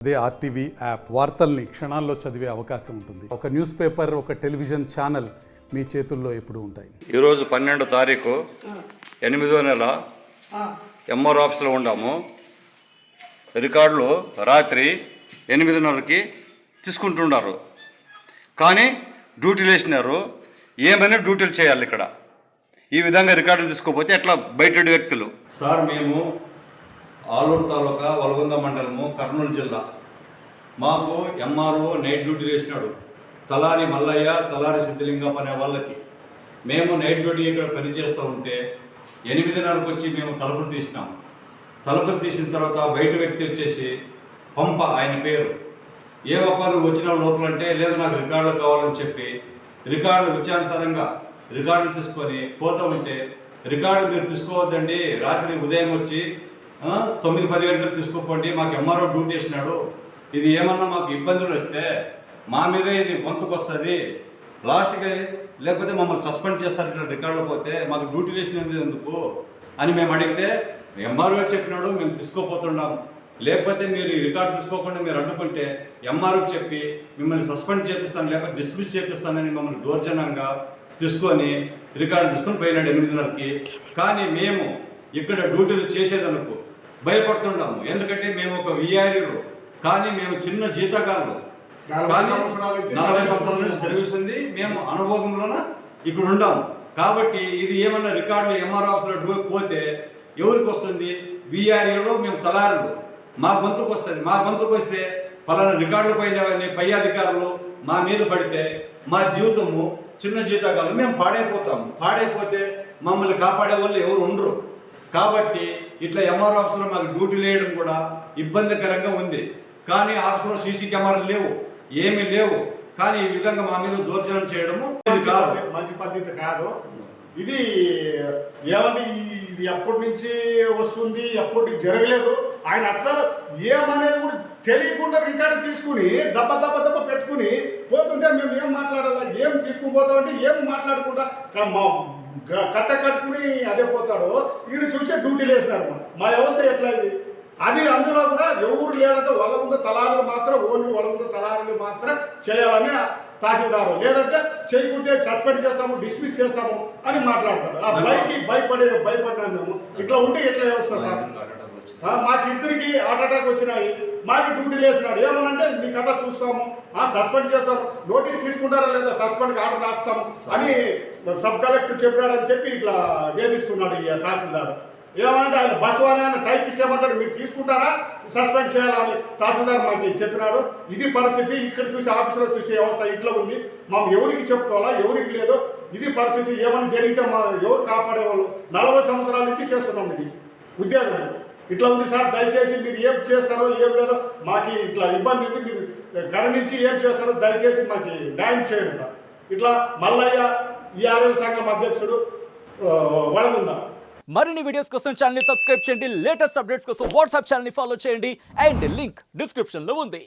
అదే RTV app వార్తల్ని క్షణాల్లో చదివే అవకాశం ఉంటుంది. ఒక న్యూస్ పేపర్, ఒక టెలివిజన్ ఛానల్ మీ చేతుల్లో ఎప్పుడూ ఉంటాయి. ఈరోజు 12వ తారీఖు 8వ నెల ఎంఆర్ ఆఫీస్లో ఉన్నాము. రికార్డులు రాత్రి 8:30కి తీసుకుంటున్నారు, కానీ డ్యూటీలు వేసినారు. ఏమైనా డ్యూటీలు చేయాలి ఇక్కడ. ఈ విధంగా రికార్డులు తీసుకోకపోతే ఎట్లా బయట వ్యక్తులు. సార్, మేము ఆలూరు తాలూకా వలగొంద మండలము, కర్నూలు జిల్లా. మాకు ఎంఆర్ఓ నైట్ డ్యూటీ వేసినాడు. తలారి మల్లయ్య, తలారి సిద్ధలింగం అనే వాళ్ళకి. మేము నైట్ డ్యూటీ ఇక్కడ పనిచేస్తూ ఉంటే 8:30కి వచ్చి మేము తలుపులు తీసినాం. తలుపులు తీసిన తర్వాత బయట వ్యక్తి వచ్చేసి పంప, ఆయన పేరు, ఏమప్పా నువ్వు వచ్చిన లోపలంటే, లేదు నాకు రికార్డులు కావాలని చెప్పి రికార్డులు విచారానుసారంగా రికార్డులు తీసుకొని పోతూ ఉంటే, రికార్డులు మీరు తీసుకోవద్దండి, రాత్రి ఉదయం వచ్చి 9-10 గంటలకు తీసుకోపోండి, మాకు ఎంఆర్ఓ డ్యూటీ వేసినాడు, ఇది ఏమన్నా మాకు ఇబ్బందులు వస్తే మా మీదే ఇది గొంతుకు వస్తుంది, లాస్ట్కి లేకపోతే మమ్మల్ని సస్పెండ్ చేస్తారు ఇట్లా రికార్డులు పోతే, మాకు డ్యూటీ వేసినది ఎందుకు అని మేము అడిగితే, ఎంఆర్ఓ చెప్పినాడు మేము తీసుకోపోతున్నాం, లేకపోతే మీరు ఈ రికార్డు తీసుకోకుండా మీరు అడ్డుకుంటే ఎంఆర్ఓ చెప్పి మిమ్మల్ని సస్పెండ్ చేపిస్తాను, లేకపోతే డిస్మిస్ చేపిస్తానని మమ్మల్ని దౌర్జన్యంగా తీసుకొని రికార్డు తీసుకొని పోయినాడు 8:30కి. కానీ మేము ఇక్కడ డ్యూటీలు చేసేదనుకో భయపడుతున్నాము. ఎందుకంటే మేము ఒక విఆర్ఓ, కానీ మేము చిన్న జీతగాళ్ళు, కానీ 40 సంవత్సరాల నుంచి సర్వీస్ ఉంది, మేము అనుభవంలోన ఇక్కడ ఉండాము. కాబట్టి ఇది ఏమన్నా రికార్డులు ఎంఆర్ ఆఫీస్లో పోతే ఎవరికి వస్తుంది? విఆర్ఓలో మేము తలారులు, మా గొంతుకు వస్తుంది. మా గొంతుకు వస్తే పలానా రికార్డులు పై అధికారులు మా మీద పడితే మా జీవితము చిన్న జీతగాళ్ళు మేము పాడైపోతాము. పాడైపోతే మమ్మల్ని కాపాడే వాళ్ళు ఎవరు ఉండరు. కాబట్టి ఇట్లా ఎంఆర్ ఆఫీస్లో మాకు డ్యూటీలు వేయడం కూడా ఇబ్బందికరంగా ఉంది. కానీ ఆఫీస్లో సీసీ కెమెరాలు లేవు, ఏమీ లేవు. కానీ ఈ విధంగా మా మీద దౌర్జన్యం చేయడము ఇది కాదు, మంచి పద్ధతి కాదు. ఇది ఏమంటే ఇది ఎప్పటి నుంచి వస్తుంది, ఎప్పటి జరగలేదు. ఆయన అస్సలు ఏమనేది కూడా తెలియకుండా రికార్డు తీసుకుని దెబ్బ పెట్టుకుని పోతుంటే మేము ఏం మాట్లాడాలా, ఏం తీసుకుని పోతామంటే ఏం మాట్లాడకుండా కట్టుకుని అదే పోతాడు. వీడు చూసే డ్యూటీలు వేసినారు. మా వ్యవస్థ ఎట్లా ఇది? అది అందులో కూడా ఎవరు లేదంటే వలగుంద తలారులు మాత్రం, ఓన్లీ వలగుంద తలారులు మాత్రం చేయాలని తహసీల్దారు, లేదంటే చేయకుంటే సస్పెండ్ చేస్తాము, డిస్మిస్ చేస్తాము అని మాట్లాడతారు. ఆ భయపడినాము మేము. ఇట్లా ఉంటే ఎట్లా వ్యవస్థ సార్? మాకు ఇద్దరికి హార్ట్ అటాక్ వచ్చినాయి, మాకు డ్యూటీలు వేసినాడు. ఏమనంటే మీ కథ చూస్తాము, సస్పెండ్ చేస్తాము, నోటీస్ తీసుకుంటారా లేదా, సస్పెండ్కి ఆర్డర్ రాస్తాము అని సబ్ కలెక్టర్ చెప్పాడని చెప్పి ఇట్లా వేధిస్తున్నాడు ఈ తహసీల్దార్. ఏమంటే ఆయన బస్వాని ఆయన టైపిస్ట్ ఏమంటాడు, మీరు తీసుకుంటారా సస్పెండ్ చేయాలని తహసీల్దార్ మాకు చెప్పినాడు. ఇది పరిస్థితి. ఇక్కడ చూసి ఆఫీసులో చూసే వ్యవస్థ ఇట్లా ఉంది. మనం ఎవరికి చెప్పుకోవాలా, ఎవరికి లేదో ఇది పరిస్థితి. ఏమైనా జరిగితే మా ఎవరు కాపాడేవాళ్ళు? 40 సంవత్సరాల నుంచి చేస్తున్నాం ఇది ఉద్యోగం. ఇట్లా ఉంది సార్. దయచేసి మీరు ఏం చేస్తారో ఏం లేదో మాకు ఇట్లా ఇబ్బంది ఉంది, మీరు కరుణించి ఏం చేస్తారో దయచేసి మాకు న్యాయం చేయండి సార్. ఇట్లా మల్లయ్య ఈఆర్ఎల్ సంఘం అధ్యక్షుడు వడగుందా. మరిన్ని వీడియోస్ కోసం ఛానల్ ని సబ్స్క్రైబ్ చేయండి. లేటెస్ట్ అప్డేట్స్ కోసం వాట్సాప్ ఛానల్ ని ఫాలో చేయండి. అండ్ లింక్ డిస్క్రిప్షన్ లో ఉంది.